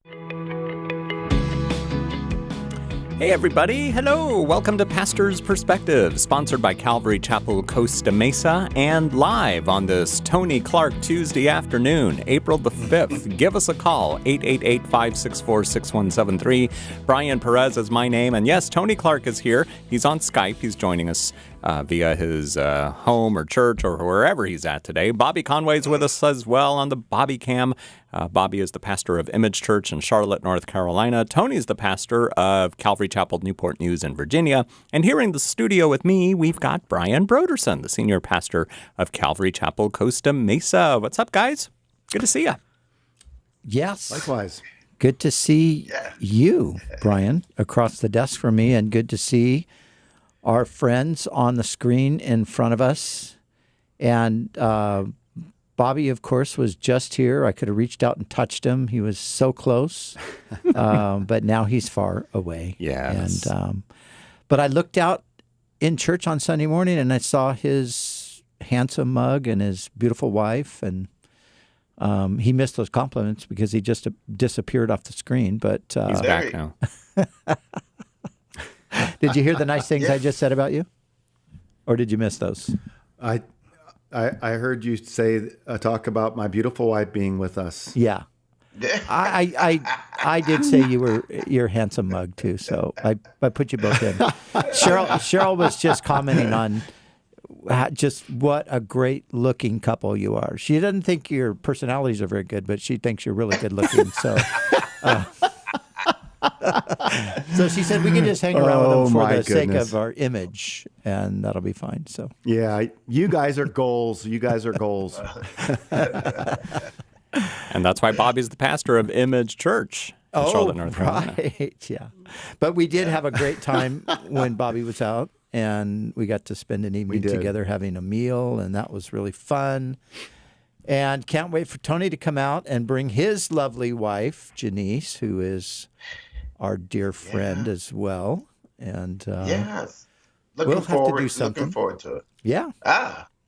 Hey everybody, hello, welcome to Pastor's Perspective, sponsored by Calvary Chapel Costa Mesa and live on this Tony Clark Tuesday afternoon, April the 5th. Give us a call, 888-564-6173. Brian Perez is my name, and yes, Tony Clark is here. He's on Skype. He's joining us via his home or church or wherever he's at today. Bobby Conway's with us as well on the Bobby Cam. Bobby is the pastor of Image Church in Charlotte, North Carolina. Tony's the pastor of Calvary Chapel Newport News in Virginia. And here in the studio with me, we've got Brian Broderson, the senior pastor of Calvary Chapel Costa Mesa. What's up, guys? Good to see you. Yes. Likewise. Good to see you, Brian, across the desk from me, and good to see our friends on the screen in front of us. And Bobby, of course, was just here. I could have reached out and touched him. He was so close, but now he's far away. Yes. And but I looked out in church on Sunday morning, and I saw his handsome mug and his beautiful wife, and he missed those compliments because he just disappeared off the screen. But he's back now. Did you hear the nice things I just said about you, or did you miss those? I heard you say talk about my beautiful wife being with us. Yeah, I did say you were your handsome mug too. So I put you both in. Cheryl was just commenting on just what a great looking couple you are. She doesn't think your personalities are very good, but she thinks you're really good looking. So. So she said we can just hang around with them for the sake of our image, and that'll be fine. So yeah, you guys are goals. You guys are goals. And that's why Bobby's the pastor of Image Church in Charlotte, North Carolina. Right, yeah. But we did have a great time when Bobby was out, and we got to spend an evening together having a meal, and that was really fun. And can't wait for Tony to come out and bring his lovely wife, Janice, who is our dear friend as well. And yes, we'll have to do something. Looking forward to it. Yeah.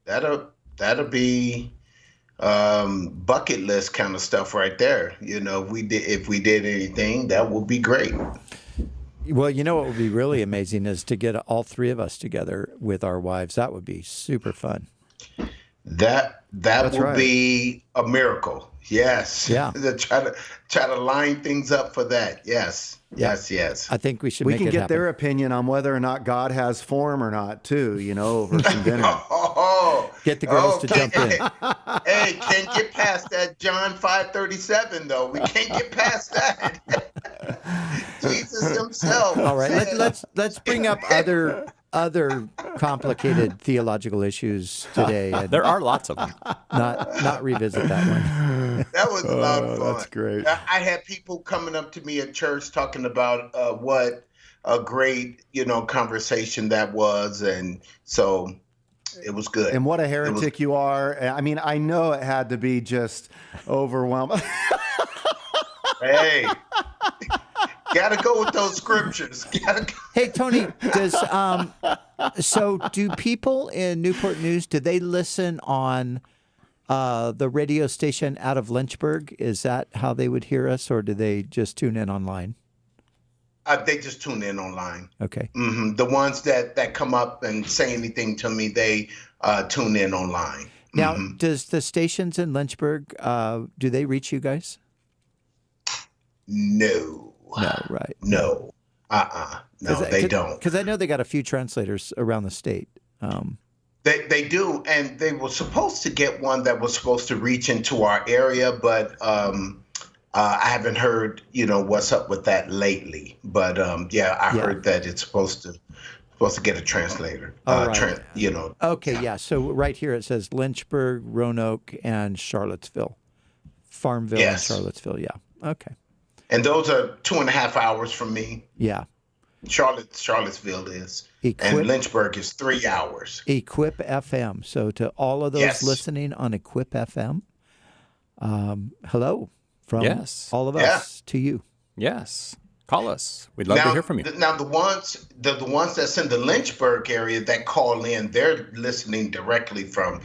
That'll be bucket list kind of stuff right there. You know, if we did anything, that would be great. Well, you know what would be really amazing is to get all three of us together with our wives. That would be super fun. That would be a miracle. Yes. Yeah. try to line things up for that. Yes. Yeah. Yes. I think we should. We make can it get happen. their opinion on whether or not God has form or not, too. You know, over some dinner. Get the girls to jump in. Hey, can't get past that John 5:37 though. We can't get past that. Jesus himself. All right. Let's bring up other complicated theological issues today. And There are lots of them. not revisit that one. That was a lot of fun. That's great. I had people coming up to me at church talking about what a great, conversation that was, and so it was good. And what a heretic you are. I mean, I know it had to be just overwhelming. Hey. Gotta go with those scriptures. Hey, Tony, do people in Newport News, do they listen on the radio station out of Lynchburg? Is that how they would hear us, or do they just tune in online? They just tune in online. Okay. Mm-hmm. The ones that come up and say anything to me, they tune in online. Now, does the stations in Lynchburg, do they reach you guys? No. No, right. No. No, they don't. Because I know they got a few translators around the state. They do, and they were supposed to get one that was supposed to reach into our area, but I haven't heard, what's up with that lately. But I heard that it's supposed to get a translator. All right. Okay, Yeah. So right here it says Lynchburg, Roanoke, and Charlottesville. Farmville and Charlottesville, yeah. Okay. And those are 2.5 hours from me. Yeah. Charlottesville is. And Lynchburg is 3 hours. Equip FM. So to all of those listening on Equip FM, hello from all of us to you. Yes. Call us. We'd love to hear from you. Now, the ones that's in the Lynchburg area that call in, they're listening directly from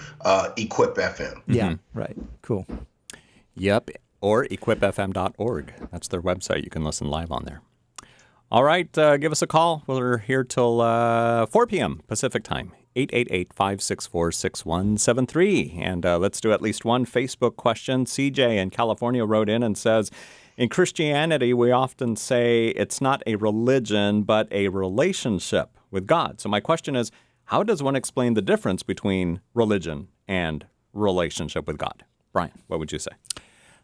Equip FM. Yeah, right. Cool. Yep. Or equipfm.org. That's their website. You can listen live on there. All right, give us a call. We're here till 4 p.m. Pacific time, 888-564-6173. And let's do at least one Facebook question. CJ in California wrote in and says, in Christianity, we often say it's not a religion, but a relationship with God. So my question is, how does one explain the difference between religion and relationship with God? Brian, what would you say?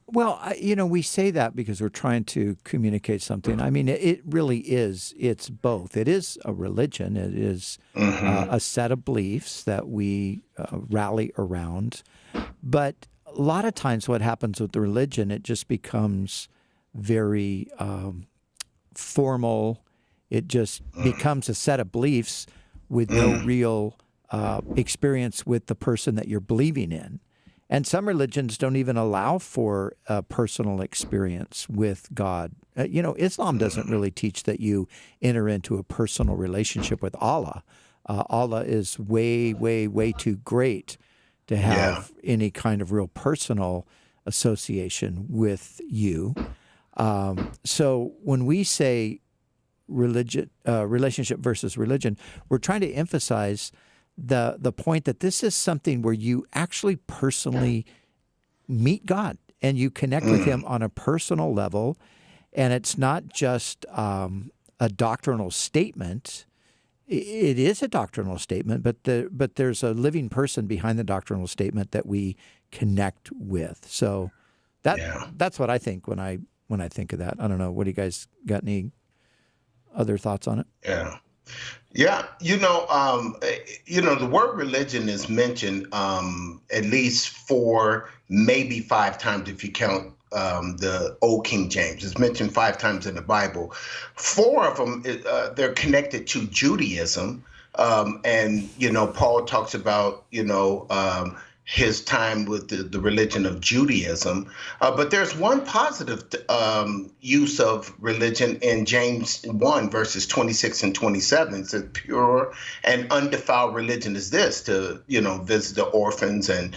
Well, we say that because we're trying to communicate something. I mean, it really is. It's both. It is a religion. It is a set of beliefs that we rally around. But a lot of times what happens with the religion, it just becomes very formal. It just becomes a set of beliefs with no real experience with the person that you're believing in. And some religions don't even allow for a personal experience with God. Islam doesn't really teach that you enter into a personal relationship with Allah. Allah is way, way, way too great to have any kind of real personal association with you. So when we say relationship versus religion, we're trying to emphasize the point that this is something where you actually personally meet God and you connect with Him on a personal level, and it's not just a doctrinal statement. It is a doctrinal statement, but there's a living person behind the doctrinal statement that we connect with. So that's what I think when I think of that. I don't know. What do you guys got? Any other thoughts on it? Yeah, the word religion is mentioned at least 4, maybe 5 times if you count the Old King James. It's mentioned 5 times in the Bible. 4 of them, they're connected to Judaism. And Paul talks about, his time with the religion of Judaism. But there's one positive use of religion in James 1, verses 26 and 27. It says, pure and undefiled religion is this, to, visit the orphans and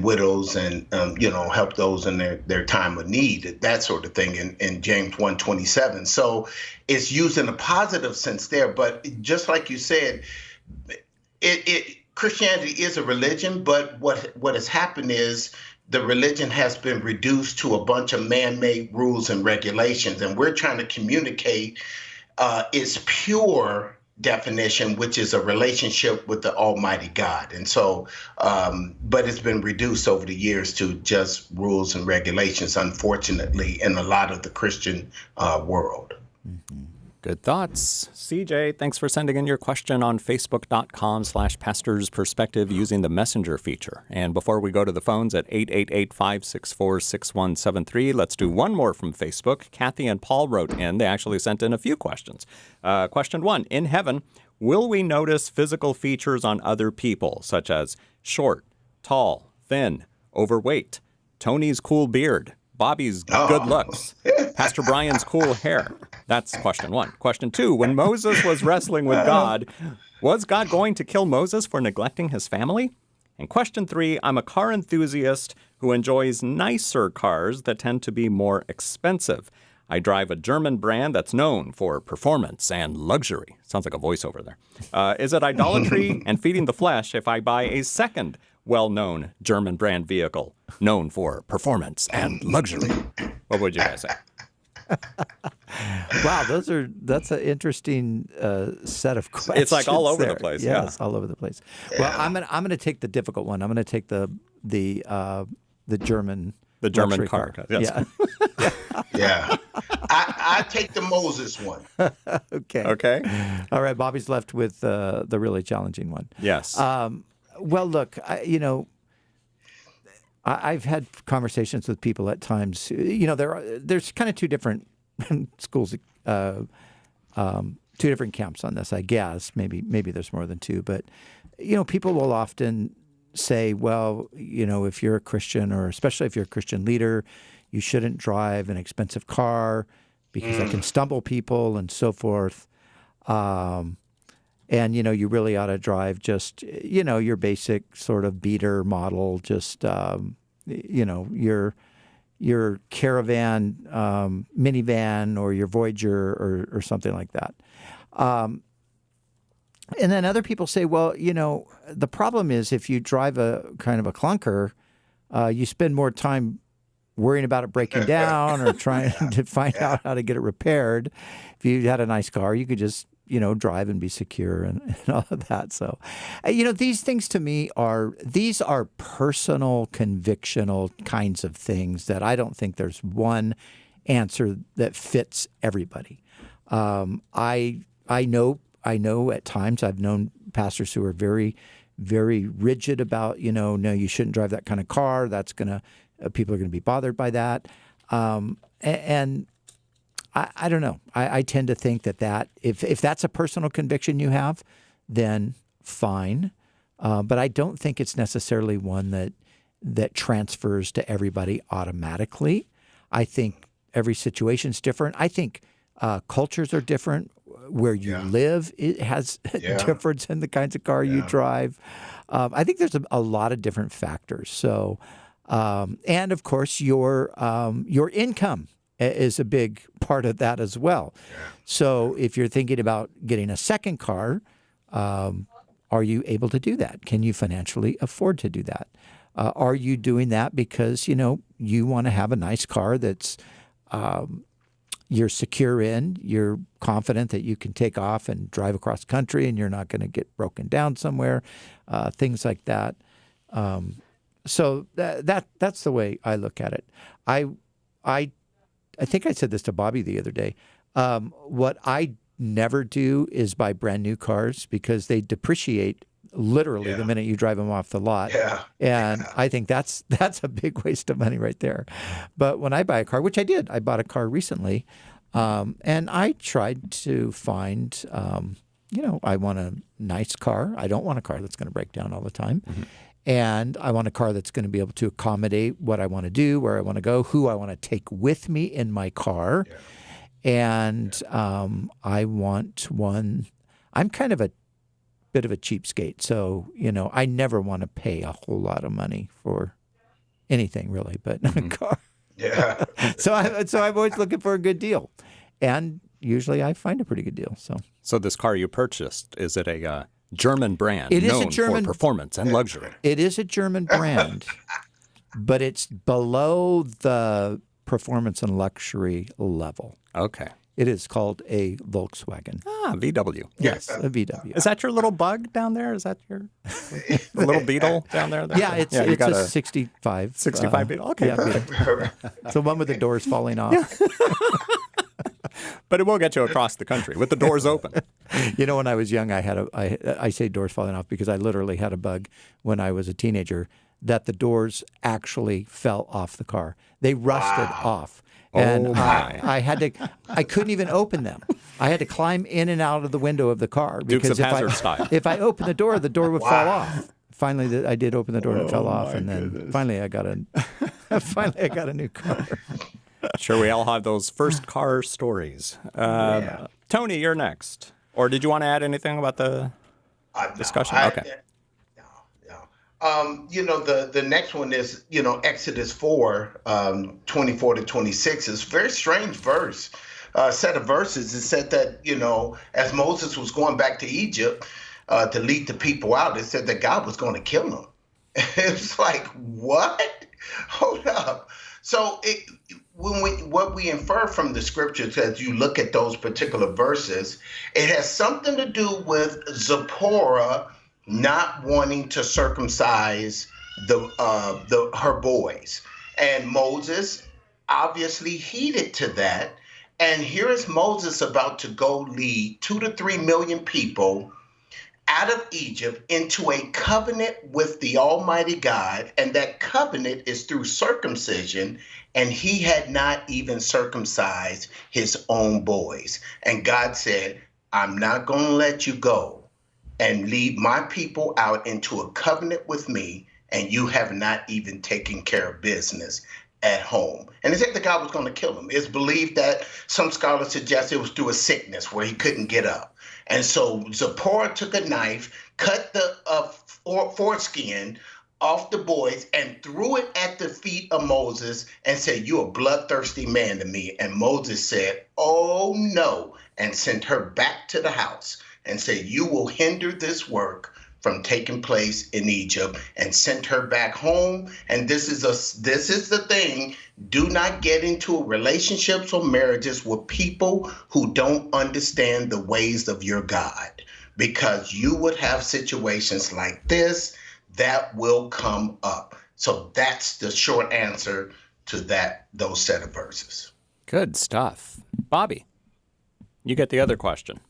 widows and, help those in their time of need, that sort of thing in James 1:27. So it's used in a positive sense there. But just like you said, Christianity is a religion, but what has happened is the religion has been reduced to a bunch of man-made rules and regulations, and we're trying to communicate its pure definition, which is a relationship with the Almighty God. And so, but it's been reduced over the years to just rules and regulations, unfortunately, in a lot of the Christian world. Mm-hmm. Good thoughts. CJ, thanks for sending in your question on Facebook.com/Pastor's Perspective using the Messenger feature. And before we go to the phones at 888-564-6173, let's do one more from Facebook. Kathy and Paul wrote in. They actually sent in a few questions. Question 1, in heaven, will we notice physical features on other people, such as short, tall, thin, overweight, Tony's cool beard, Bobby's good looks, Pastor Brian's cool hair? That's question 1. Question 2, when Moses was wrestling with God, was God going to kill Moses for neglecting his family? And question 3, I'm a car enthusiast who enjoys nicer cars that tend to be more expensive. I drive a German brand that's known for performance and luxury. Sounds like a voiceover there. Is it idolatry and feeding the flesh if I buy a second well-known German brand vehicle known for performance and luxury? What would you guys say? Wow, that's an interesting set of questions. It's like all over the place. Yeah, it's all over the place. Well, I'm gonna take the difficult one. I'm gonna take the German car. Yes. Yeah. Yeah. I take the Moses one. Okay. All right. Bobby's left with the really challenging one. Yes. Well, look, I've had conversations with people at times. There's kind of two different schools, two different camps on this, I guess. Maybe there's more than two, but people will often say, well, if you're a Christian, or especially if you're a Christian leader, you shouldn't drive an expensive car because that can stumble people and so forth. And, you really ought to drive just, your basic sort of beater model, just, your Caravan minivan or your Voyager or something like that. And then other people say, well, the problem is if you drive a kind of a clunker, you spend more time worrying about it breaking down or trying to find out how to get it repaired. If you had a nice car, you could just, drive and be secure and all of that. So, these things to me these are personal, convictional kinds of things that I don't think there's one answer that fits everybody. I know at times I've known pastors who are very, very rigid about, no, you shouldn't drive that kind of car. That's people are going to be bothered by that. And I don't know. I tend to think that if that's a personal conviction you have, then fine. But I don't think it's necessarily one that transfers to everybody automatically. I think every situation's different. I think cultures are different. Where you live, it has a difference in the kinds of car you drive. I think there's a lot of different factors. So, and of course, your income is a big part of that as well. Yeah. So if you're thinking about getting a second car, are you able to do that? Can you financially afford to do that? Are you doing that because, you want to have a nice car that's you're secure in, you're confident that you can take off and drive across country and you're not going to get broken down somewhere, things like that. So that's the way I look at it. I think I said this to Bobby the other day. What I never do is buy brand new cars because they depreciate literally the minute you drive them off the lot. Yeah. And I think that's a big waste of money right there. But when I buy a car, which I did, I bought a car recently, and I tried to find, I want a nice car. I don't want a car that's going to break down all the time. Mm-hmm. And I want a car that's going to be able to accommodate what I want to do, where I want to go, who I want to take with me in my car. Yeah. And I want one. I'm kind of a bit of a cheapskate. So, I never want to pay a whole lot of money for anything really, but a car. Yeah. So I'm always looking for a good deal. And usually I find a pretty good deal. So this car you purchased, is it a German brand known for performance and luxury? It is a German brand, but it's below the performance and luxury level. Okay. It is called a Volkswagen. VW. Yes, a VW. Is that your little bug down there? Is that your little Beetle down there? Yeah, it's a 65. 65 Beetle? Okay, yeah, perfect. It's the one with the doors falling off. Yeah. But it will get you across the country with the doors open. When I was young, I say doors falling off because I literally had a bug when I was a teenager that the doors actually fell off the car. They rusted off. And I couldn't even open them. I had to climb in and out of the window of the car because if I opened the door would fall off. Finally, I did open the door and it fell off, and then finally I got a new car. Sure, we all have those first car stories. Tony, you're next. Or did you want to add anything about the discussion? Okay. The next one is, Exodus 4, 24 to 26 is a very strange verse, set of verses. It said that, as Moses was going back to Egypt to lead the people out, it said that God was going to kill them. It's like, what? Hold up. So what we infer from the scriptures as you look at those particular verses, it has something to do with Zipporah not wanting to circumcise her boys. And Moses obviously heeded to that. And here is Moses about to go lead 2 to 3 million people out of Egypt into a covenant with the Almighty God. And that covenant is through circumcision. And he had not even circumcised his own boys. And God said, I'm not going to let you go and lead my people out into a covenant with me, and you have not even taken care of business at home. And it said that God was going to kill him. It's believed that some scholars suggest it was through a sickness where he couldn't get up. And so Zipporah took a knife, cut the foreskin off the boys and threw it at the feet of Moses and said, "You're a bloodthirsty man to me." And Moses said, "Oh no," and sent her back to the house and said, "You will hinder this work from taking place in Egypt," and sent her back home. And this is the thing. Do not get into relationships or marriages with people who don't understand the ways of your God, because you would have situations like this that will come up. So that's the short answer to those set of verses. Good stuff. Bobby, you get the other question.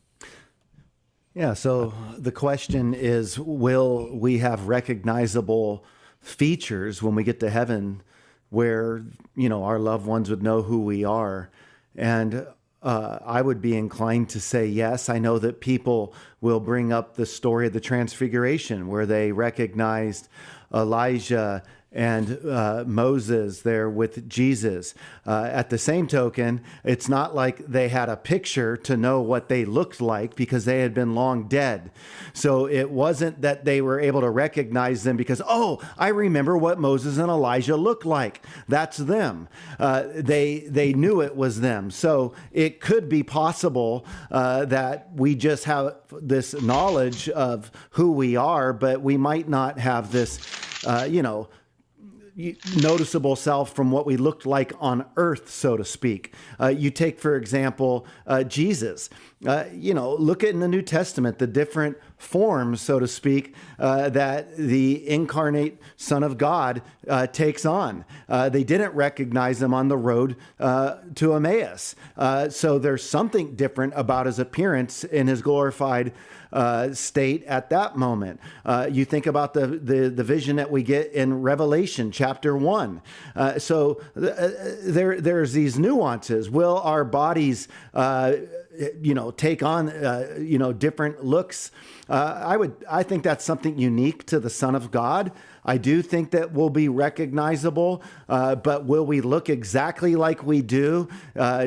Yeah, so the question is, will we have recognizable features when we get to heaven where, our loved ones would know who we are? And I would be inclined to say yes. I know that people will bring up the story of the Transfiguration, where they recognized Elijah and Moses there with Jesus. At the same token, it's not like they had a picture to know what they looked like, because they had been long dead. So it wasn't that they were able to recognize them because, oh, I remember what Moses and Elijah looked like. That's them. They knew it was them. So it could be possible that we just have this knowledge of who we are, but we might not have this, noticeable self from what we looked like on earth, so to speak. You take, for example, Jesus. Look at in the New Testament, the different forms, so to speak, that the incarnate Son of God takes on. They didn't recognize him on the road to Emmaus. So there's something different about his appearance in his glorified state at that moment. You think about the vision that we get in Revelation chapter 1. So there's these nuances. Will our bodies take on different looks? I think that's something unique to the Son of God. I do think that we'll be recognizable, but will we look exactly like we do,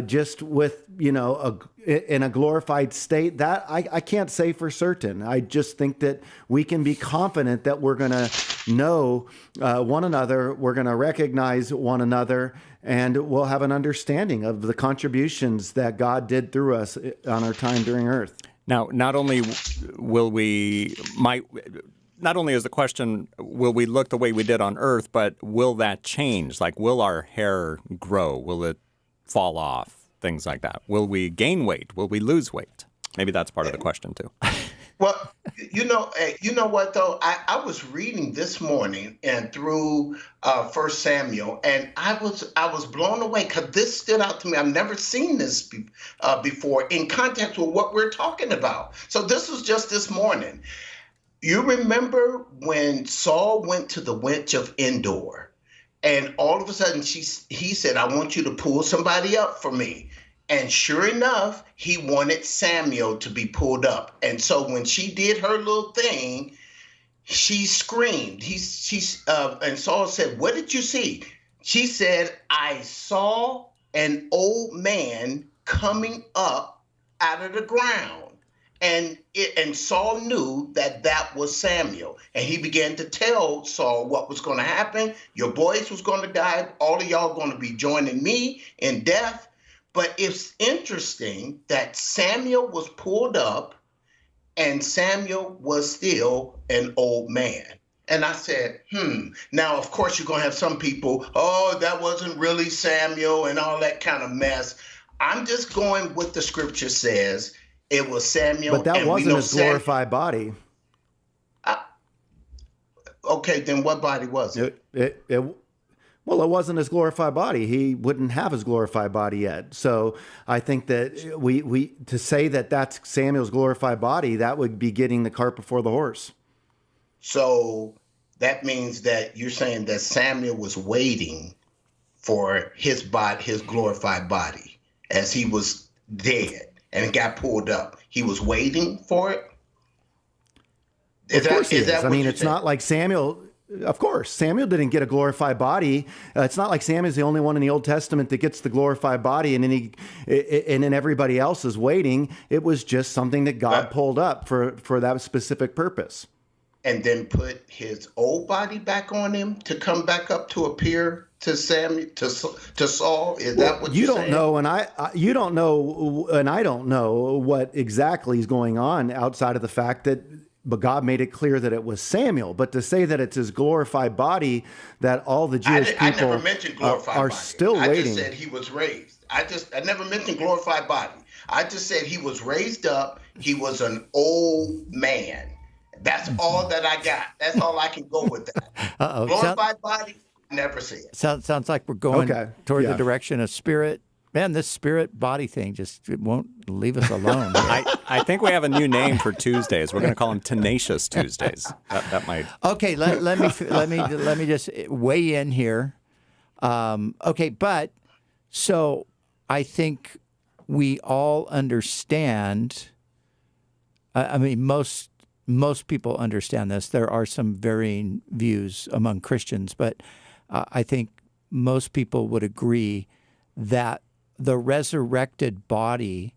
just with in a glorified state? That I can't say for certain. I just think that we can be confident that we're going to know one another, we're going to recognize one another, and we'll have an understanding of the contributions that God did through us on our time during earth. Now, not only is the question, will we look the way we did on earth, but will that change? Like, will our hair grow? Will it fall off? Things like that. Will we gain weight? Will we lose weight? Maybe that's part of the question too. Well, you know what though? I was reading this morning and through 1 Samuel, and I was blown away because this stood out to me. I've never seen this before in context with what we're talking about. So this was just this morning. You remember when Saul went to the wench of Endor, and all of a sudden he said, "I want you to pull somebody up for me." And sure enough, he wanted Samuel to be pulled up. And so when she did her little thing, she screamed. And Saul said, "What did you see?" She said, "I saw an old man coming up out of the ground." And Saul knew that was Samuel. And he began to tell Saul what was going to happen. Your boys was going to die. All of y'all going to be joining me in death. But it's interesting that Samuel was pulled up and Samuel was still an old man. And I said, Now, of course, you're going to have some people, "Oh, that wasn't really Samuel," and all that kind of mess. I'm just going with the scripture says. It was Samuel. But that wasn't his glorified body. Okay, then what body was it? Well, it wasn't his glorified body. He wouldn't have his glorified body yet. So I think that we to say that that's Samuel's glorified body, that would be getting the cart before the horse. So that means that you're saying that Samuel was waiting for his glorified body, as he was dead and it got pulled up. He was waiting for it? Of course he is. I mean, it's not like Samuel. Of course, Samuel didn't get a glorified body. It's not like Samuel's the only one in the Old Testament that gets the glorified body, and then everybody else is waiting. It was just something that God pulled up for that specific purpose. and then put his old body back on him to come back up to appear to Samuel, to Saul? Is that what you you're don't saying? know, and you don't know, and I don't know what exactly is going on outside of the fact that, but God made it clear that it was Samuel. But to say that it's his glorified body, that all the Jewish I people never mentioned glorified are body. still I waiting. just said he was raised. I never mentioned glorified body. I just said he was raised up. He was an old man. That's all that I got. That's all I can go with that. Glorified body, never said. Sounds like we're going toward Yeah. the direction of spirit. Man, this spirit body thing just it won't leave us alone. I think we have a new name for Tuesdays. We're going to call them Tenacious Tuesdays. That might. Okay, let me just weigh in here. Okay, but so I think we all understand. I mean, most people understand this. There are some varying views among Christians, but I think most people would agree that the resurrected body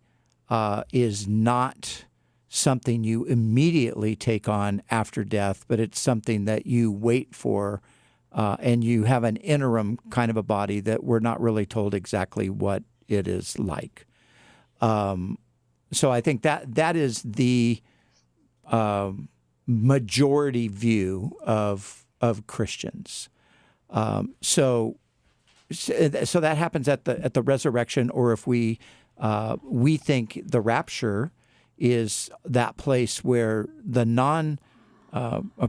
is not something you immediately take on after death, but it's something that you wait for, and you have an interim kind of a body that we're not really told exactly what it is like. So I think that is the majority view of Christians. So that happens at the resurrection, or if we think the rapture is that place where the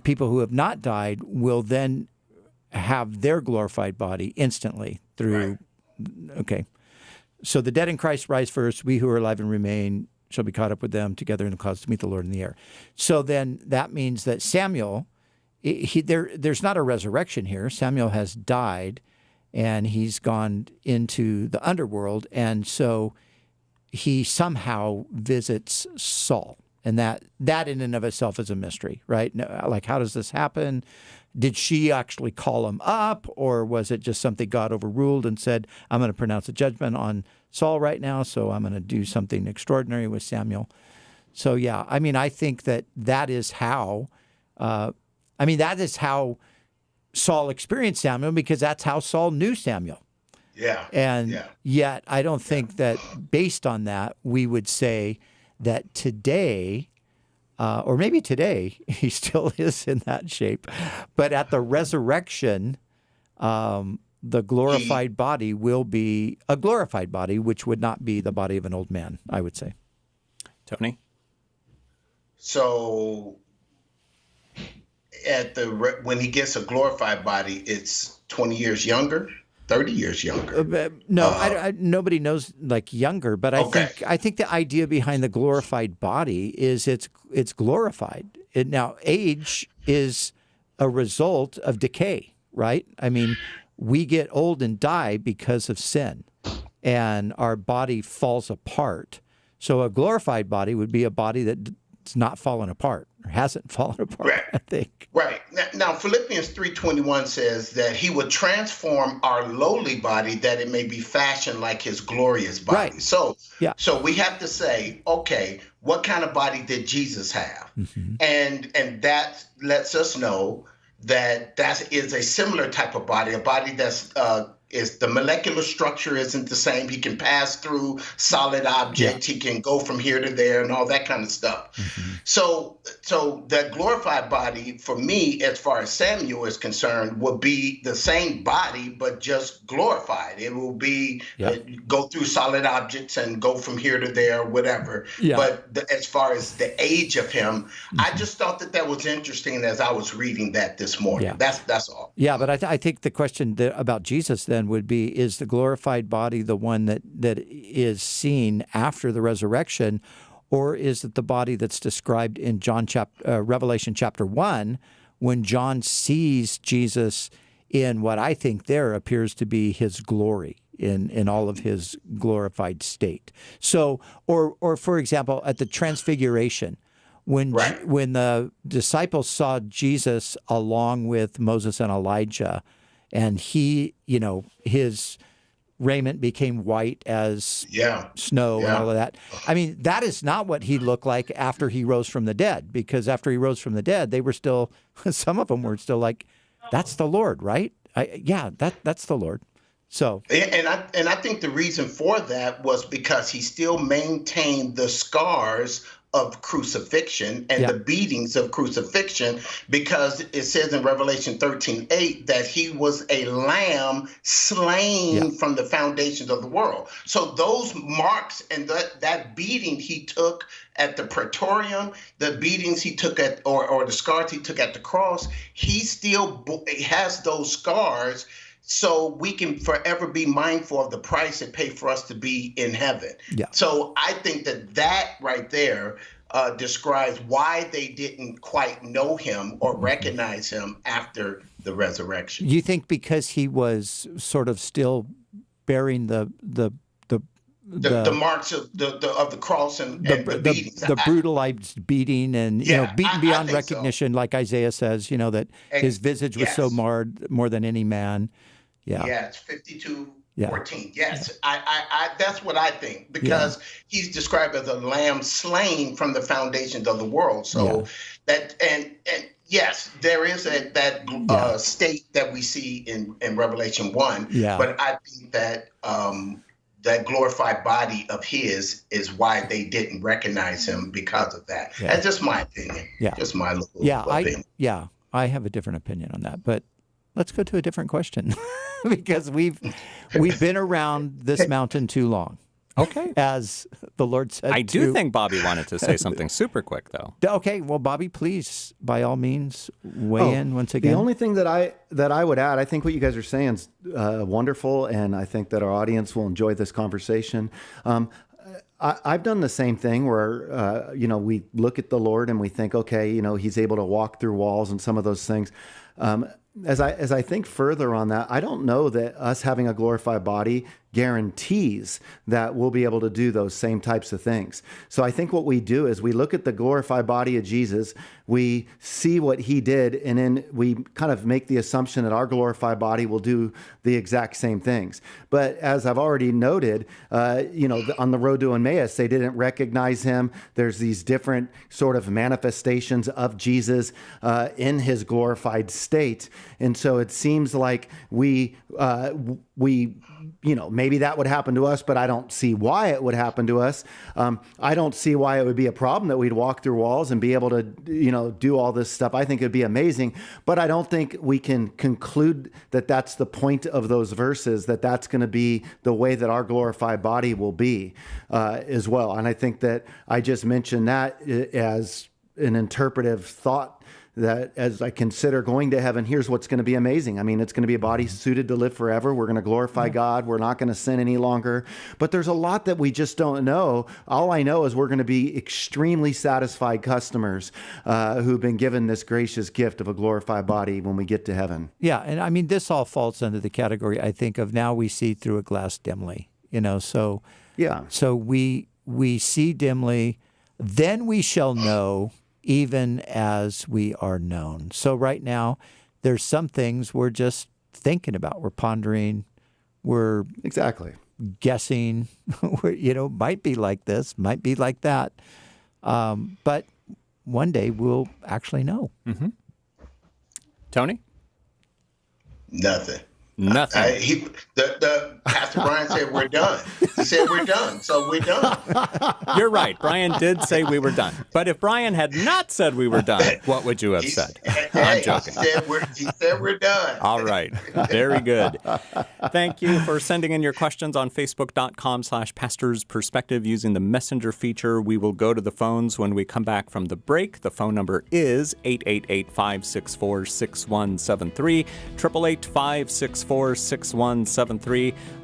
people who have not died will then have their glorified body instantly through. Right. Okay. So the dead in Christ rise first. We who are alive and remain shall be caught up with them together in the clouds to meet the Lord in the air. So then that means that Samuel, there's not a resurrection here. Samuel has died, and he's gone into the underworld, and so he somehow visits Saul. And that in and of itself is a mystery, right? Like, how does this happen? Did she actually call him up, or was it just something God overruled and said, I'm going to pronounce a judgment on Saul right now, so I'm going to do something extraordinary with Samuel? So, yeah, I mean, I think that is how, Saul experienced Samuel, because that's how Saul knew Samuel. Yeah. And yet I don't think that based on that, we would say that today, or maybe today, he still is in that shape. But at the resurrection, the glorified body will be a glorified body, which would not be the body of an old man, I would say. Tony? So when he gets a glorified body, it's 20 years younger, 30 years younger. No, nobody knows like younger, but I think the idea behind the glorified body is it's glorified. Now, age is a result of decay, right? I mean, we get old and die because of sin, and our body falls apart. So a glorified body would be a body that's not fallen apart, or hasn't fallen apart, right. I think. Right. Now, Philippians 3:21 says that he would transform our lowly body that it may be fashioned like his glorious body. Right. So we have to say, okay, what kind of body did Jesus have? Mm-hmm. And that lets us know that is a similar type of body, a body that's is the molecular structure isn't the same. He can pass through solid objects. Yeah. He can go from here to there and all that kind of stuff. Mm-hmm. So that glorified body, for me, as far as Samuel is concerned, will be the same body, but just glorified. It will be go through solid objects and go from here to there, whatever. Yeah. But as far as the age of him, I just thought that was interesting as I was reading that this morning. Yeah. That's all. Yeah, but I think the question about Jesus then would be, is the glorified body the one that is seen after the resurrection, or is it the body that's described in Revelation chapter 1, when John sees Jesus in what I think there appears to be his glory in all of his glorified state? So, or for example, at the Transfiguration, when the disciples saw Jesus along with Moses and Elijah, and he, his raiment became white as snow and all of that. I mean, that is not what he looked like after he rose from the dead, because after he rose from the dead, they were still, some of them were still like, that's the Lord, right? That's the Lord. So, and I think the reason for that was because he still maintained the scars of crucifixion and the beatings of crucifixion, because it says in Revelation 13:8 that he was a lamb slain from the foundations of the world. So those marks and that beating he took at the Praetorium, the beatings he took at, or the scars he took at the cross, he still has those scars. So we can forever be mindful of the price it paid for us to be in heaven. Yeah. So I think that right there describes why they didn't quite know him or recognize him after the resurrection. You think because he was sort of still bearing the marks of the cross and the beatings, the brutalized beating, and beaten beyond recognition, so. Like Isaiah says, that his visage was so marred more than any man. Yeah. Yes, 52:14. Yes, I that's what I think, because he's described as a lamb slain from the foundations of the world. So that and yes, there is that state that we see in Revelation 1. Yeah. But I think that that glorified body of his is why they didn't recognize him, because of that. Yeah. That's just my opinion. Yeah. Just my little opinion. I have a different opinion on that, but let's go to a different question because we've been around this mountain too long. Okay. As the Lord said. I do think Bobby wanted to say something super quick, though. Okay. Well, Bobby, please, by all means, weigh in once again. The only thing that I would add, I think what you guys are saying is wonderful, and I think that our audience will enjoy this conversation. I've done the same thing where, we look at the Lord and we think, okay, he's able to walk through walls and some of those things. As I think further on that, I don't know that us having a glorified body guarantees that we'll be able to do those same types of things. So I think what we do is we look at the glorified body of Jesus, we see what he did, and then we kind of make the assumption that our glorified body will do the exact same things. But as I've already noted, on the road to Emmaus, they didn't recognize him. There's these different sort of manifestations of Jesus in his glorified state. And so it seems like we maybe that would happen to us, but I don't see why it would happen to us. I don't see why it would be a problem that we'd walk through walls and be able to, do all this stuff. I think it'd be amazing, but I don't think we can conclude that that's the point of those verses, that that's going to be the way that our glorified body will be as well. And I think that I just mentioned that as an interpretive thought, that as I consider going to heaven, here's what's going to be amazing. I mean, it's going to be a body suited to live forever. We're going to glorify God. We're not going to sin any longer. But there's a lot that we just don't know. All I know is we're going to be extremely satisfied customers who've been given this gracious gift of a glorified body when we get to heaven. Yeah, and I mean, this all falls under the category, I think, of now we see through a glass dimly. So we see dimly, then we shall know, even as we are known. So right now, there's some things we're just thinking about. We're pondering. We're guessing. Might be like this, might be like that. But one day we'll actually know. Mm-hmm. Tony? Nothing. The Pastor Brian said we're done. He said we're done, so we're done. You're right. Brian did say we were done. But if Brian had not said we were done, what would you have said? I'm joking. He said we're done. All right. Very good. Thank you for sending in your questions on Facebook.com/Pastor's Perspective using the Messenger feature. We will go to the phones when we come back from the break. The phone number is 888-564-6173, 888-564-6173.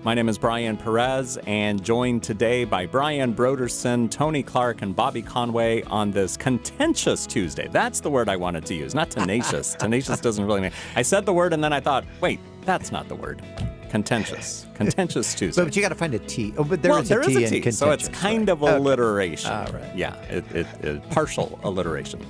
My name is Brian Perez, and joined today by Brian Broderson, Tony Clark, and Bobby Conway on this contentious Tuesday. That's the word I wanted to use, not tenacious. Tenacious doesn't really mean. I said the word, and then I thought, wait, that's not the word. Contentious Tuesday. But you got to find a T. Oh, but there is a T in contentious. So it's kind of alliteration. All right. Yeah, it partial alliteration.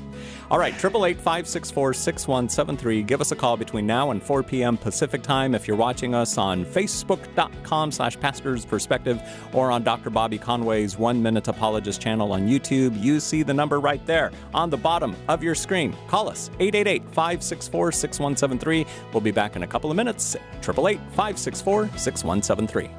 All right, 888-564-6173. Give us a call between now and 4 p.m. Pacific time if you're watching us on Facebook.com/Pastor's Perspective or on Dr. Bobby Conway's 1 Minute Apologist channel on YouTube. You see the number right there on the bottom of your screen. Call us, 888-564-6173. We'll be back in a couple of minutes, 888-564-6173.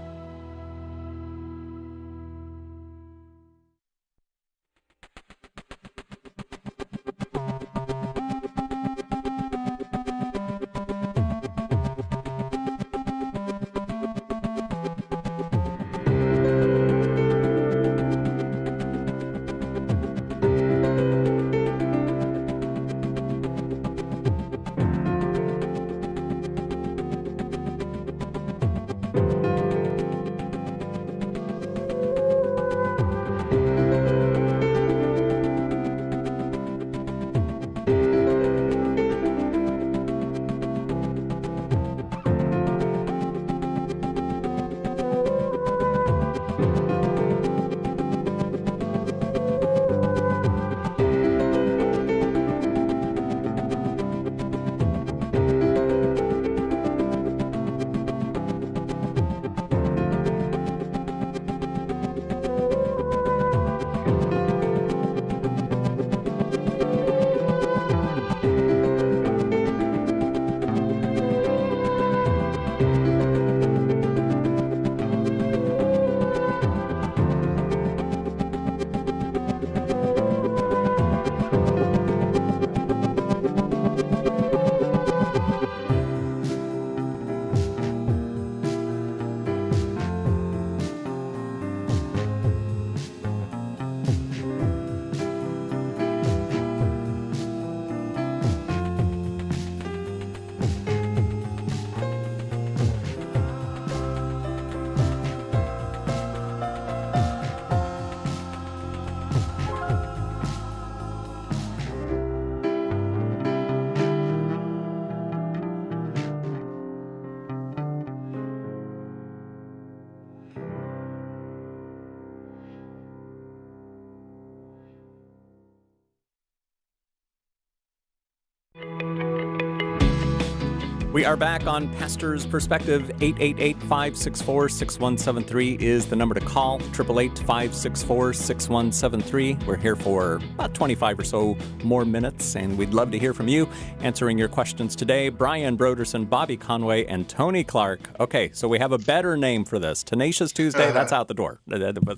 We are back on Pastor's Perspective. 888-564-6173 is the number to call. 888-564-6173. We're here for about 25 or so more minutes, and we'd love to hear from you answering your questions today. Brian Broderson, Bobby Conway, and Tony Clark. Okay, so we have a better name for this. Tenacious Tuesday, that's out the door.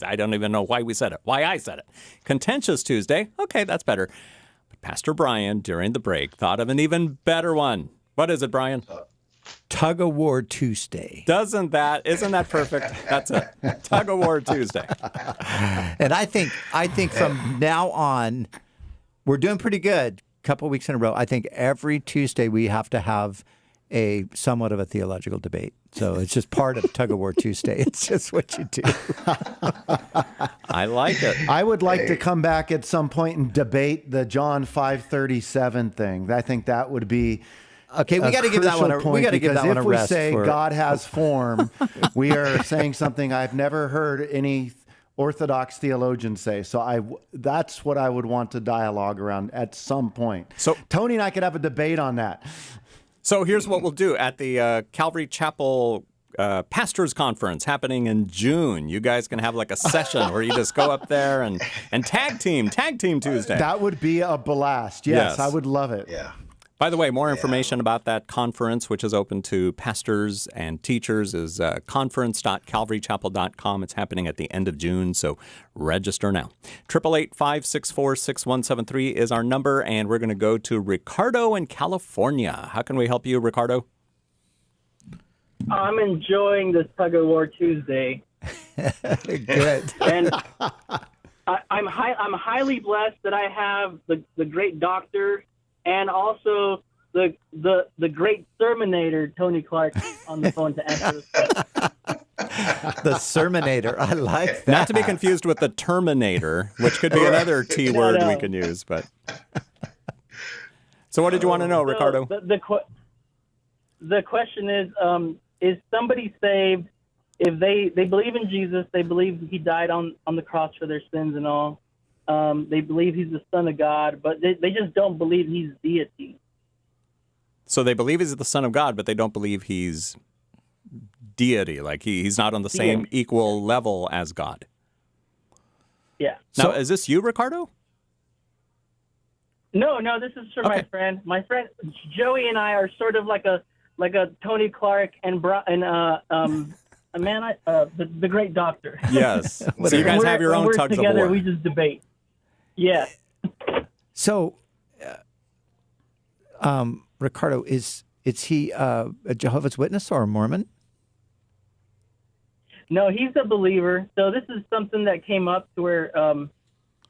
I don't even know why I said it. Contentious Tuesday, okay, that's better. But Pastor Brian, during the break, thought of an even better one. What is it, Brian? Tug of War Tuesday. Isn't that perfect? That's it. Tug of War Tuesday. And I think from now on, we're doing pretty good. A couple of weeks in a row. I think every Tuesday we have to have a somewhat of a theological debate. So it's just part of Tug of War Tuesday. It's just what you do. I like it. I would like to come back at some point and debate the John 5:37 thing. I think that would be okay. We got to give that one a point, we got to give that one a rest. If we say God has form, we are saying something I've never heard any Orthodox theologian say. So that's what I would want to dialogue around at some point. So Tony and I could have a debate on that. So here's what we'll do at the Calvary Chapel Pastors Conference happening in June. You guys can have like a session where you just go up there and tag team Tuesday. That would be a blast. Yes, I would love it. Yeah. By the way, more information about that conference, which is open to pastors and teachers, is conference.calvarychapel.com. It's happening at the end of June, so register now. 888-564-6173 is our number, and we're going to go to Ricardo in California. How can we help you, Ricardo? I'm enjoying this Tug of War Tuesday. Good. And I'm highly blessed that I have the great doctor and also the great Sermonator, Tony Clark, on the phone to answer this question. The Sermonator. I like that. Not to be confused with the Terminator, which could be another T word we can use. But so what did you want to know, Ricardo? The question is, is somebody saved if they believe in Jesus, they believe he died on the cross for their sins and all. They believe he's the Son of God, but they just don't believe he's deity. So they believe he's the Son of God, but they don't believe he's deity. Like he's not on the same equal level as God. Yeah. Now, is this you, Ricardo? No, this is for my friend. My friend Joey and I are sort of like a Tony Clark and the great doctor. Yes. So you guys have your own tugs of war. Together, we just debate. Yeah. So, Ricardo, is he a Jehovah's Witness or a Mormon? No, he's a believer. So this is something that came up to where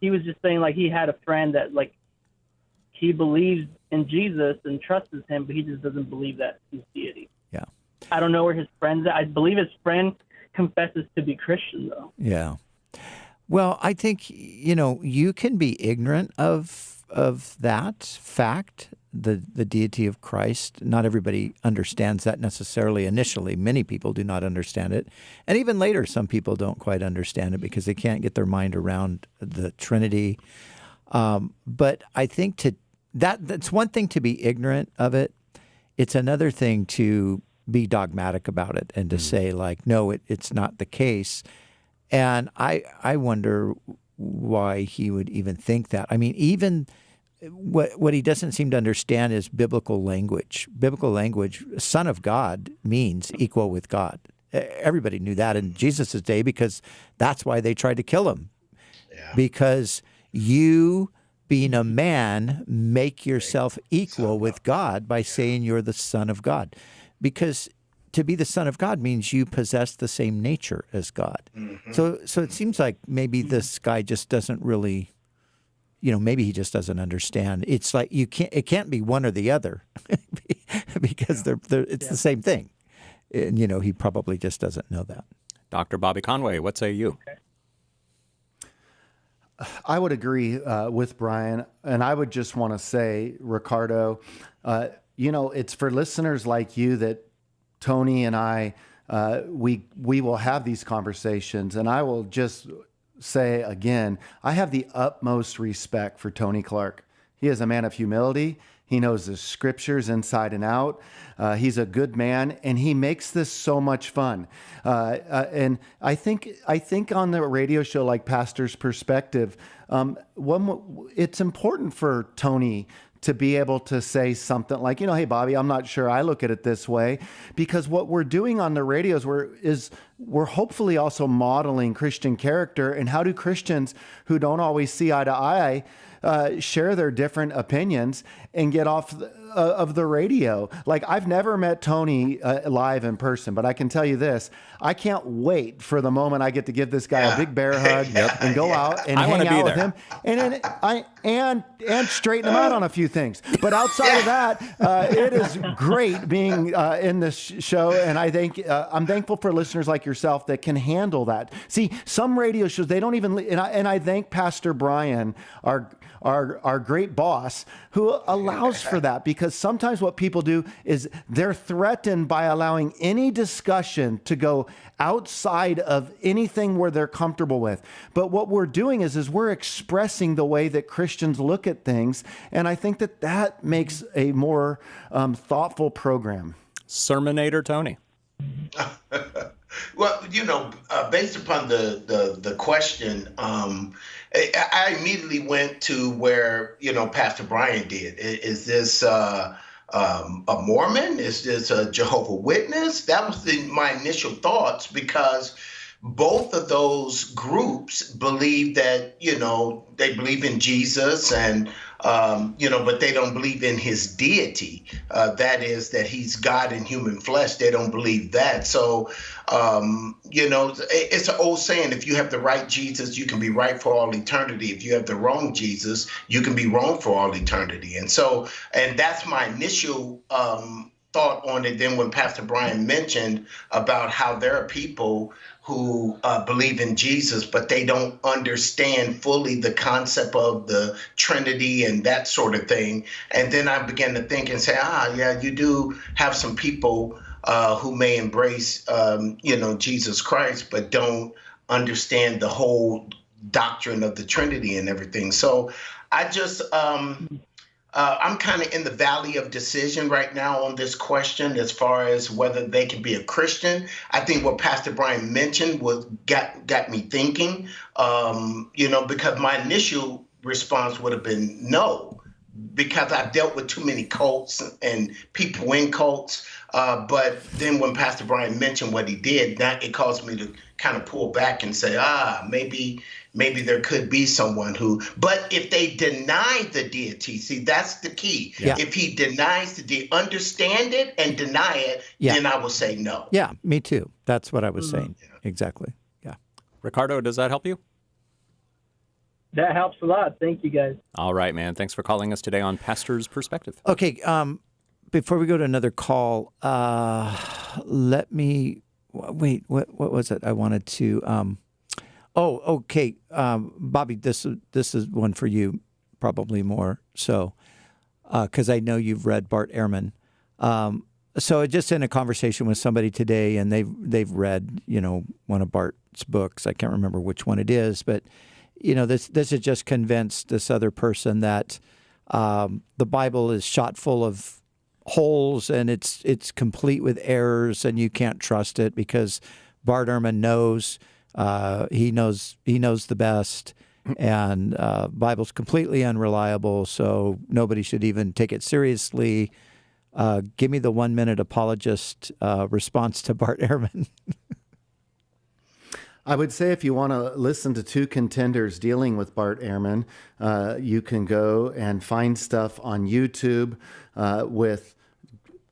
he was just saying, like, he had a friend that, like, he believes in Jesus and trusts him, but he just doesn't believe that he's deity. Yeah. I don't know where his friend's at. I believe his friend confesses to be Christian, though. Yeah. Well, I think, you can be ignorant of that fact, the deity of Christ. Not everybody understands that necessarily initially. Many people do not understand it. And even later, some people don't quite understand it because they can't get their mind around the Trinity. But I think that's one thing to be ignorant of it. It's another thing to be dogmatic about it and to say, like, no, it's not the case. And I wonder why he would even think that. I mean, even what he doesn't seem to understand is biblical language. Biblical language, Son of God means equal with God. Everybody knew that in Jesus' day because that's why they tried to kill him. Yeah. Because you, being a man, make yourself equal with God by saying you're the Son of God. Because to be the Son of God means you possess the same nature as God. Mm-hmm. So it seems like maybe this guy just doesn't really, maybe he just doesn't understand. It's like it can't be one or the other because it's the same thing. And, he probably just doesn't know that. Dr. Bobby Conway, what say you? Okay. I would agree with Brian, and I would just want to say, Ricardo, it's for listeners like you that Tony and I, we will have these conversations, and I will just say again, I have the utmost respect for Tony Clark. He is a man of humility. He knows the scriptures inside and out. He's a good man, and he makes this so much fun. And I think on the radio show like Pastor's Perspective, it's important for Tony to be able to say something like, hey, Bobby, I'm not sure I look at it this way, because what we're doing on the radios we're hopefully also modeling Christian character, and how do Christians who don't always see eye to eye share their different opinions and get off of the radio. Like, I've never met Tony live in person, but I can tell you this: I can't wait for the moment I get to give this guy a big bear hug and go out and hang out with him, and straighten him out on a few things. But outside of that, it is great being in this show, and I think I'm thankful for listeners like yourself that can handle that. See, some radio shows, they don't even, and I thank Pastor Brian, our great boss, who allows for that, because sometimes what people do is they're threatened by allowing any discussion to go outside of anything where they're comfortable with. But what we're doing is we're expressing the way that Christians look at things, and I think that makes a more thoughtful program. Sermonator Tony. Well, based upon the question, I immediately went to where, Pastor Brian did. Is this a Mormon? Is this a Jehovah's Witness? That was my initial thoughts, because both of those groups believe that, they believe in Jesus and, but they don't believe in his deity. That is, that he's God in human flesh. They don't believe that. So, it's an old saying: if you have the right Jesus, you can be right for all eternity. If you have the wrong Jesus, you can be wrong for all eternity. And that's my initial thought on it. Then when Pastor Brian mentioned about how there are people who believe in Jesus, but they don't understand fully the concept of the Trinity and that sort of thing. And then I began to think and say, yeah, you do have some people who may embrace, Jesus Christ, but don't understand the whole doctrine of the Trinity and everything. So I just, I'm kind of in the valley of decision right now on this question as far as whether they can be a Christian. I think what Pastor Brian mentioned got me thinking, because my initial response would have been no, because I've dealt with too many cults and people in cults. But then when Pastor Brian mentioned what he did, that it caused me to kind of pull back and say, maybe there could be someone who, but if they deny the deity, see, that's the key. Yeah. If he denies understand it and deny it, then I will say no. Yeah, me too. That's what I was saying. Yeah. Exactly. Yeah. Ricardo, does that help you? That helps a lot. Thank you, guys. All right, man. Thanks for calling us today on Pastor's Perspective. Okay. Before we go to another call, let me wait. What was it? I wanted to. Okay. Bobby, this is one for you, probably more so, because I know you've read Bart Ehrman. So just in a conversation with somebody today, and they've read one of Bart's books. I can't remember which one it is, but this has just convinced this other person that the Bible is shot full of holes and it's complete with errors, and you can't trust it because Bart Ehrman knows. He knows the best, and Bible's completely unreliable, so nobody should even take it seriously. Give me the 1 Minute Apologist response to Bart Ehrman. I would say if you want to listen to two contenders dealing with Bart Ehrman, you can go and find stuff on YouTube with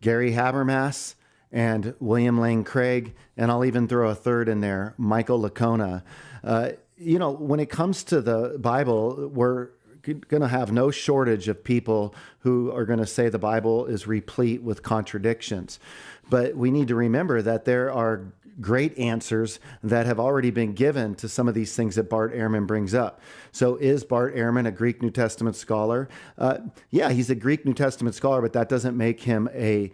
Gary Habermas and William Lane Craig, and I'll even throw a third in there, Michael Licona. When it comes to the Bible, we're going to have no shortage of people who are going to say the Bible is replete with contradictions. But we need to remember that there are great answers that have already been given to some of these things that Bart Ehrman brings up. So is Bart Ehrman a Greek New Testament scholar? Yeah, he's a Greek New Testament scholar, but that doesn't make him a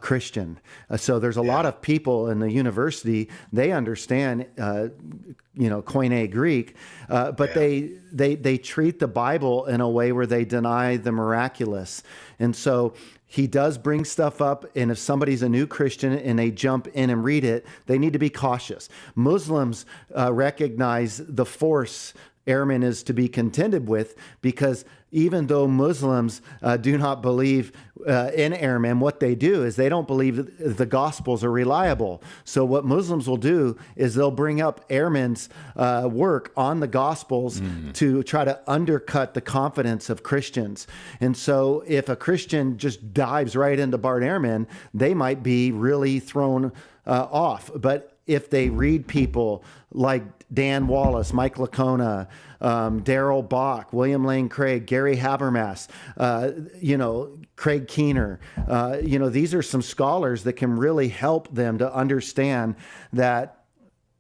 Christian. So there's a lot of people in the university, they understand, Koine Greek, but they treat the Bible in a way where they deny the miraculous. And so he does bring stuff up, and if somebody's a new Christian and they jump in and read it, they need to be cautious. Muslims recognize the force Ehrman is to be contended with, because even though Muslims do not believe in Ehrman, what they do is they don't believe that the Gospels are reliable. So what Muslims will do is they'll bring up Ehrman's work on the Gospels to try to undercut the confidence of Christians. And so if a Christian just dives right into Bart Ehrman, they might be really thrown off. But if they read people like Dan Wallace, Mike Licona, Darrell Bach, William Lane Craig, Gary Habermas, Craig Keener, these are some scholars that can really help them to understand that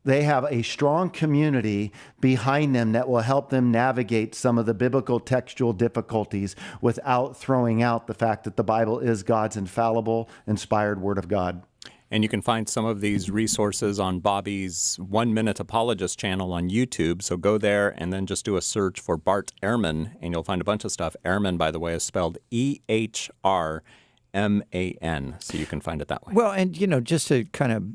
they have a strong community behind them that will help them navigate some of the biblical textual difficulties without throwing out the fact that the Bible is God's infallible, inspired Word of God. And you can find some of these resources on Bobby's 1 Minute Apologist channel on YouTube. So go there and then just do a search for Bart Ehrman, and you'll find a bunch of stuff. Ehrman, by the way, is spelled Ehrman, so you can find it that way. Well, and, just to kind of,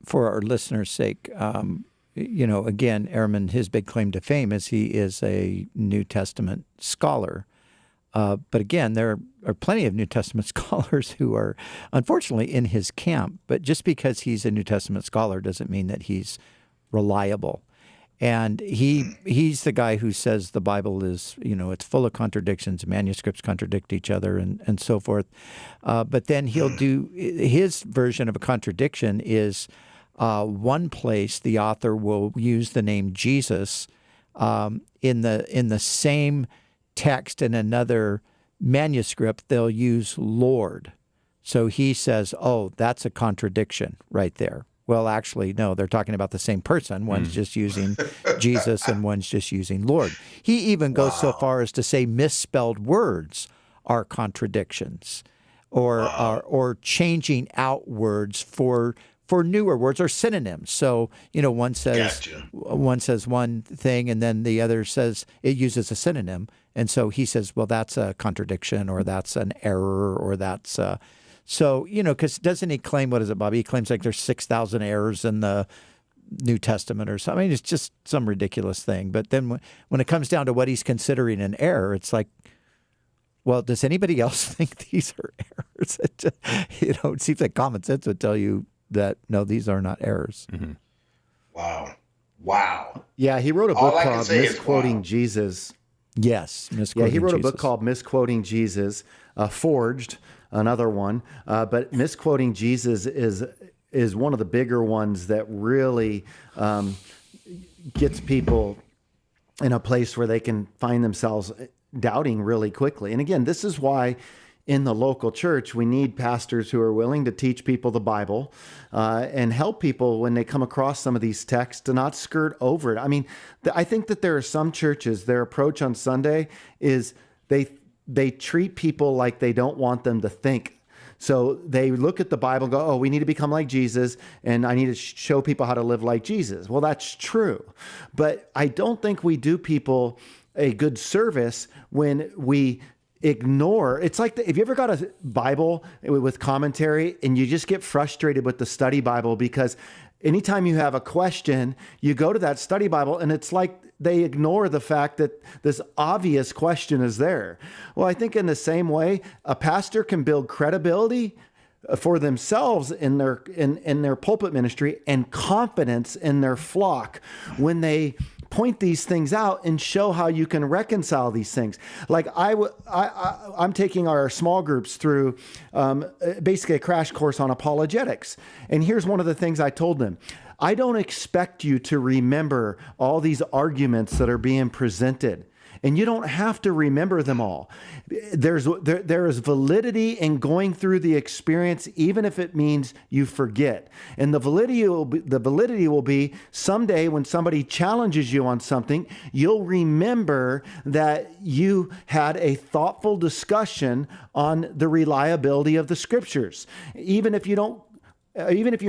for our listeners' sake, again, Ehrman, his big claim to fame is he is a New Testament scholar. But again, there are plenty of New Testament scholars who are, unfortunately, in his camp. But just because he's a New Testament scholar doesn't mean that he's reliable. And he's the guy who says the Bible is, it's full of contradictions, manuscripts contradict each other, and so forth. But then he'll do, his version of a contradiction is one place the author will use the name Jesus in the same text. In another manuscript, they'll use Lord. So he says, oh, that's a contradiction right there. Well, actually, no, they're talking about the same person. One's just using Jesus and one's just using Lord. He even goes so far as to say misspelled words are contradictions. or changing out words for newer words or synonyms. So, one says one thing and then the other says it uses a synonym. And so he says, well, that's a contradiction or that's an error or that's because doesn't he claim, what is it, Bobby? He claims like there's 6,000 errors in the New Testament or something. I mean, it's just some ridiculous thing. But then when it comes down to what he's considering an error, it's like, well, does anybody else think these are errors? It seems like common sense would tell you that, no, these are not errors. Mm-hmm. Wow. Yeah, he wrote a book called Misquoting Jesus. Yes, Misquoting he wrote Jesus. A book called Misquoting Jesus, Forged, another one. But Misquoting Jesus is one of the bigger ones that really gets people in a place where they can find themselves doubting really quickly. And again, this is why in the local church, we need pastors who are willing to teach people the Bible and help people when they come across some of these texts to not skirt over it. I mean, I think that there are some churches, their approach on Sunday is they treat people like they don't want them to think. So they look at the Bible and go, oh, we need to become like Jesus, and I need to show people how to live like Jesus. Well, that's true. But I don't think we do people a good service when we ignore. It's like if you ever got a Bible with commentary and you just get frustrated with the study Bible because anytime you have a question, you go to that study Bible and it's like they ignore the fact that this obvious question is there. Well, I think in the same way, a pastor can build credibility for themselves in their pulpit ministry and confidence in their flock when they point these things out and show how you can reconcile these things. Like I'm taking our small groups through basically a crash course on apologetics. And here's one of the things I told them. I don't expect you to remember all these arguments that are being presented. And you don't have to remember them all. There is validity in going through the experience, even if it means you forget. And the validity will be someday when somebody challenges you on something, you'll remember that you had a thoughtful discussion on the reliability of the scriptures, even if you're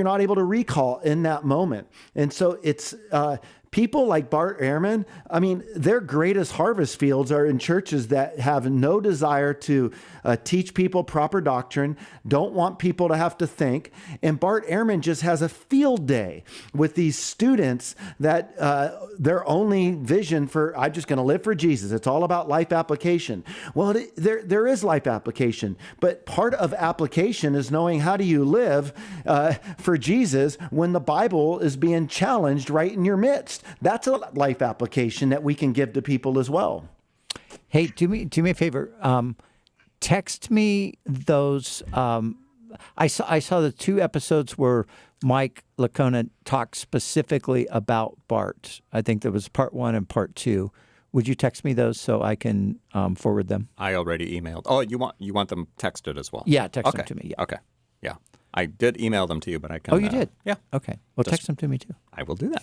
not able to recall in that moment. And so it's people like Bart Ehrman, I mean, their greatest harvest fields are in churches that have no desire to teach people proper doctrine, don't want people to have to think. And Bart Ehrman just has a field day with these students that their only vision for, I'm just going to live for Jesus. It's all about life application. Well, there is life application, but part of application is knowing how do you live for Jesus when the Bible is being challenged right in your midst. That's a life application that we can give to people as well. Hey, do me a favor. Text me those. I saw the 2 episodes where Mike Lacona talked specifically about Bart. I think there was part 1 and part 2. Would you text me those so I can forward them? I already emailed. Oh, you want them texted as well? Yeah, text them to me. Yeah. Okay. Yeah. I did email them to you, but I can. Oh, you did? Yeah. Okay. Well, text them to me too. I will do that.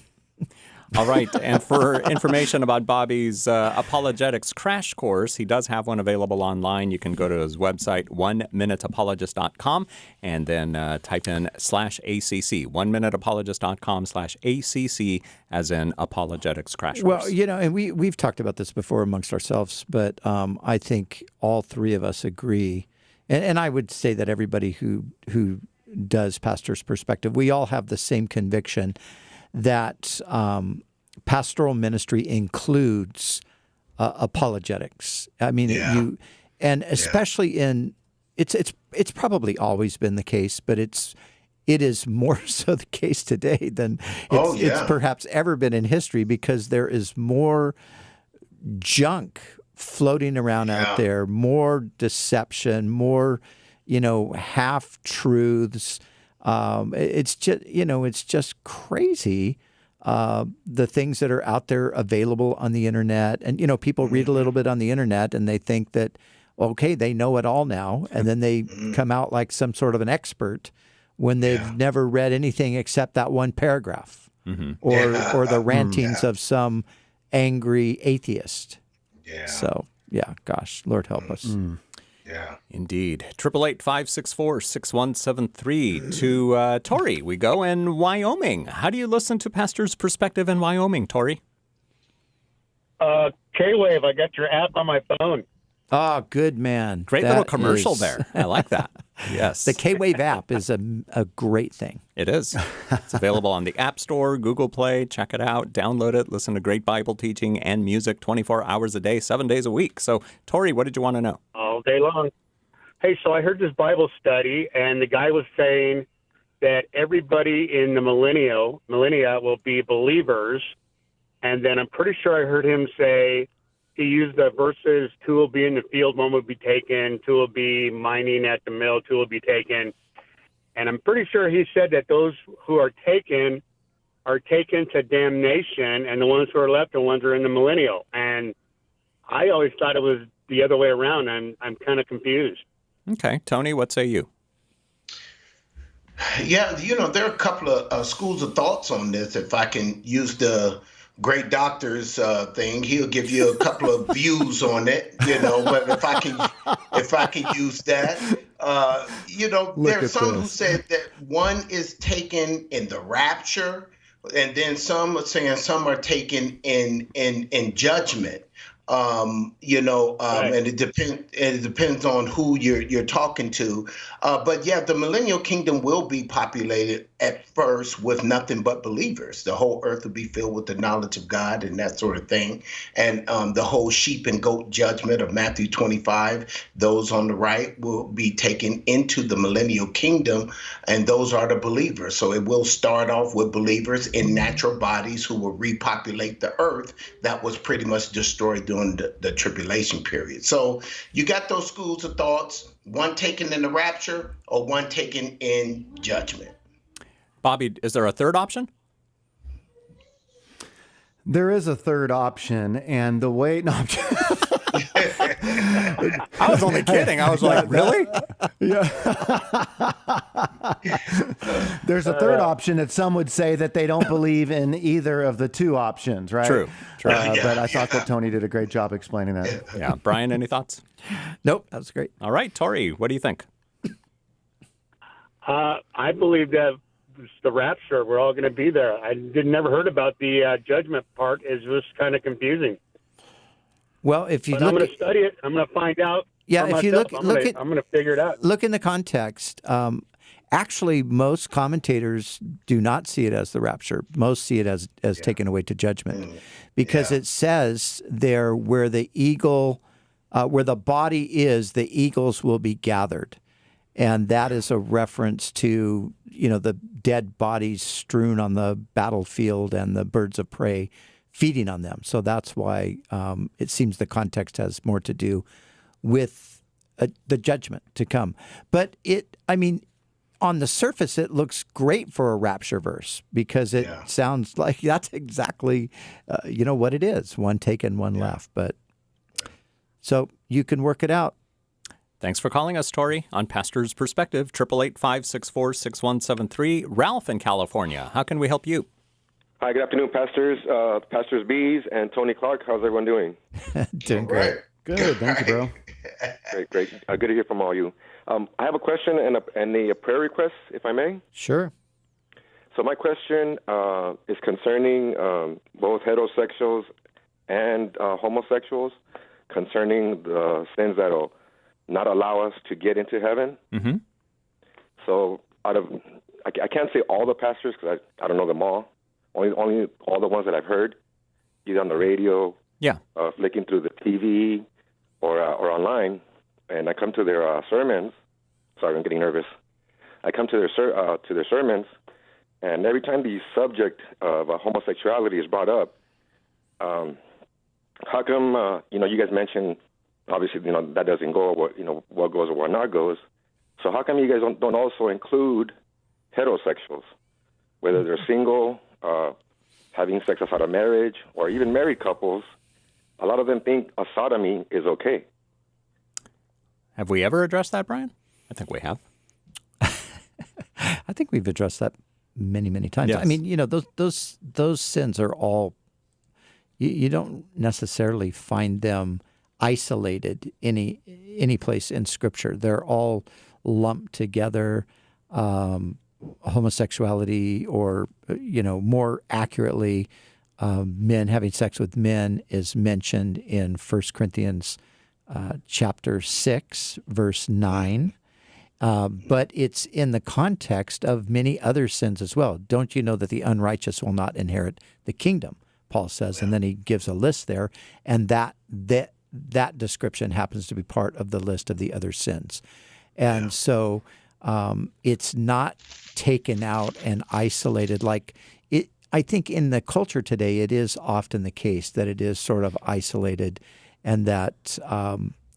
All right. And for information about Bobby's apologetics crash course, he does have one available online. You can go to his website, oneminuteapologist.com, and then type in /ACC, oneminuteapologist.com/ACC, as in apologetics crash course. Well, and we've talked about this before amongst ourselves, but I think all 3 of us agree, and I would say that everybody who does Pastor's Perspective, we all have the same conviction that pastoral ministry includes apologetics. I mean, especially in it's probably always been the case, but it is more so the case today than it's perhaps ever been in history, because there is more junk floating around out there, more deception, more half truths. It's just crazy, the things that are out there available on the internet. And, people read a little bit on the internet and they think that, okay, they know it all now. And then they come out like some sort of an expert when they've never read anything except that one paragraph or the rantings of some angry atheist. Yeah. So, gosh, Lord help us. Yeah. Indeed. 888-564-6173. To Tori, we go in Wyoming. How do you listen to Pastor's Perspective in Wyoming, Tori? K-Wave, I got your app on my phone. Oh, good man. Great That little commercial is- there. I like that. Yes. The K-Wave app is a great thing. It is. It's available on the App Store, Google Play. Check it out. Download it. Listen to great Bible teaching and music 24 hours a day, 7 days a week. So, Tori, what did you want to know? All day long. Hey, so I heard this Bible study, and the guy was saying that everybody in the millennia will be believers. And then I'm pretty sure I heard him say, he used the verses, two will be in the field, one will be taken, two will be mining at the mill, two will be taken. And I'm pretty sure he said that those who are taken to damnation, and the ones who are left are the ones who are in the millennial. And I always thought it was the other way around. I'm kind of confused. Okay. Tony, what say you? Yeah, there are a couple of schools of thoughts on this. If I can use the great doctor's thing, he'll give you a couple of views on it, but if I can use that, there are some who said that one is taken in the rapture, and then some are saying some are taken in judgment. Right. And it depends on who you're talking to. But yeah, the millennial kingdom will be populated at first with nothing but believers. The whole earth will be filled with the knowledge of God and that sort of thing. And the whole sheep and goat judgment of Matthew 25, those on the right will be taken into the millennial kingdom, and those are the believers. So it will start off with believers in natural bodies who will repopulate the earth that was pretty much destroyed during the tribulation period. So you got those schools of thoughts, one taken in the rapture or one taken in judgment. Bobby, is there a third option? There is a third option, and the way... No, I'm I was only kidding. I was like, really? There's a third option that some would say that they don't believe in either of the two options, right? True. But I thought that Tony did a great job explaining that. Yeah. Brian, any thoughts? Nope, that was great. All right. Tori, what do you think? I believe that it's the rapture, we're all going to be there. I never heard about the judgment part. It's just kind of confusing. Well, if you But I'm look going to study it. I'm going to find out. Yeah, for if you myself. look I'm going to figure it out. Look in the context. Actually, most commentators do not see it as the rapture. Most see it as taken away to judgment, because it says there where the eagle, where the body is, the eagles will be gathered, and that is a reference to the dead bodies strewn on the battlefield and the birds of prey feeding on them. So that's why it seems the context has more to do with the judgment to come. But on the surface, it looks great for a rapture verse, because it sounds like that's exactly, what it is. One taken, one left. But so you can work it out. Thanks for calling us, Tori, on Pastor's Perspective, 888-564-6173. Ralph in California, how can we help you? Hi, good afternoon, pastors, Pastors Bees, and Tony Clark. How's everyone doing? Doing great. Good, thank you, bro. Great. Good to hear from all you. I have a question and a prayer request, if I may. Sure. So my question is concerning both heterosexuals and homosexuals, concerning the sins that will not allow us to get into heaven. Mm-hmm. So I can't say all the pastors, because I don't know them all. Only all the ones that I've heard, either on the radio, flicking through the TV, or online. And I come to their sermons. Sorry, I'm getting nervous. I come to their sermons, and every time the subject of homosexuality is brought up, how come you guys mentioned, obviously that doesn't go, what goes or what not goes. So how come you guys don't also include heterosexuals, whether they're single, having sex outside of marriage, or even married couples? A lot of them think a sodomy is okay. Have we ever addressed that, Brian? I think we have. I think we've addressed that many, many times. Yes. I mean, those sins are all, you don't necessarily find them isolated any place in Scripture. They're all lumped together. Homosexuality, or more accurately, men having sex with men, is mentioned in 1 Corinthians chapter 6, verse 9. But it's in the context of many other sins as well. Don't you know that the unrighteous will not inherit the kingdom, Paul says, and then he gives a list there, and that description happens to be part of the list of the other sins. And so it's not taken out and isolated like it. I think in the culture today, it is often the case that it is sort of isolated, and that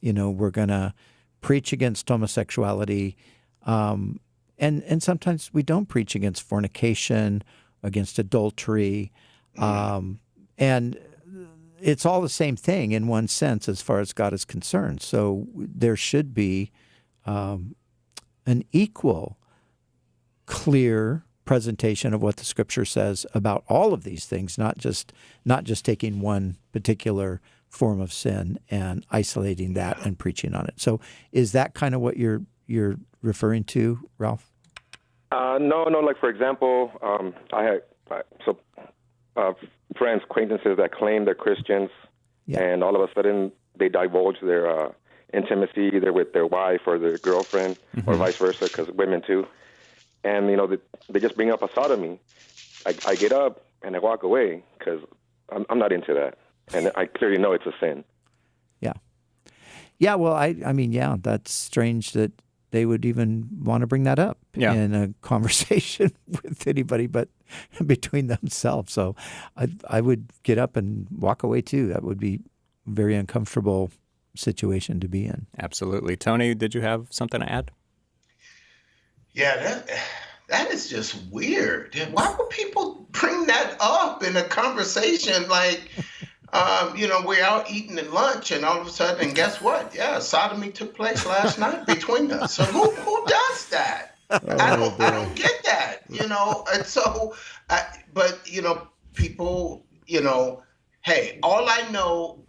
we're going to preach against homosexuality, and sometimes we don't preach against fornication, against adultery, and it's all the same thing in one sense as far as God is concerned. So there should be an equal, clear presentation of what the Scripture says about all of these things, not just taking one particular form of sin and isolating that and preaching on it. So is that kind of what you're referring to, Ralph? No. Like, for example, I had friends, acquaintances that claim they're Christians, and all of a sudden they divulge their intimacy either with their wife or their girlfriend, or vice versa, because women too. And, they just bring up a sodomy. I get up and I walk away because I'm not into that. And I clearly know it's a sin. Yeah. Yeah, well, I mean, that's strange that they would even want to bring that up in a conversation with anybody but between themselves. So I would get up and walk away too. That would be a very uncomfortable situation to be in. Absolutely. Tony, did you have something to add? Yeah, that is just weird. Why would people bring that up in a conversation? Like, we're out eating at lunch, and all of a sudden, and guess what? Yeah, sodomy took place last night between us. So who does that? I don't get that. And so, people, hey, all I know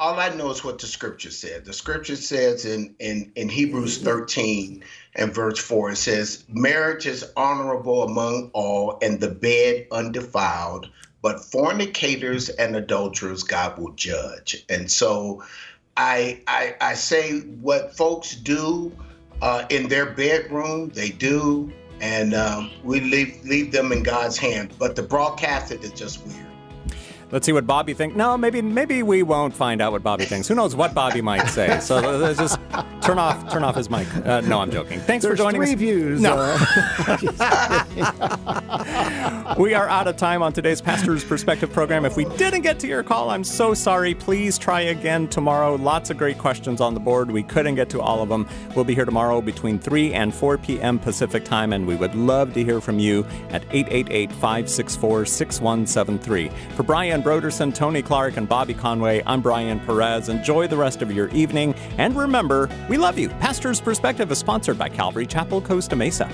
is what the Scripture said. The Scripture says in Hebrews 13 and verse 4, it says, marriage is honorable among all, and the bed undefiled, but fornicators and adulterers God will judge. And so I say what folks do in their bedroom, they do, and we leave them in God's hand. But the broadcast, it is just weird. Let's see what Bobby thinks. No, maybe we won't find out what Bobby thinks. Who knows what Bobby might say? So let's just turn off his mic. No, I'm joking. Thanks for joining us. There's 3 views. No. We are out of time on today's Pastor's Perspective program. If we didn't get to your call, I'm so sorry. Please try again tomorrow. Lots of great questions on the board. We couldn't get to all of them. We'll be here tomorrow between 3 and 4 p.m. Pacific time, and we would love to hear from you at 888-564-6173. For Brian Broderson, Tony Clark, and Bobby Conway, I'm Brian Perez. Enjoy the rest of your evening. And remember, we love you. Pastor's Perspective is sponsored by Calvary Chapel, Costa Mesa.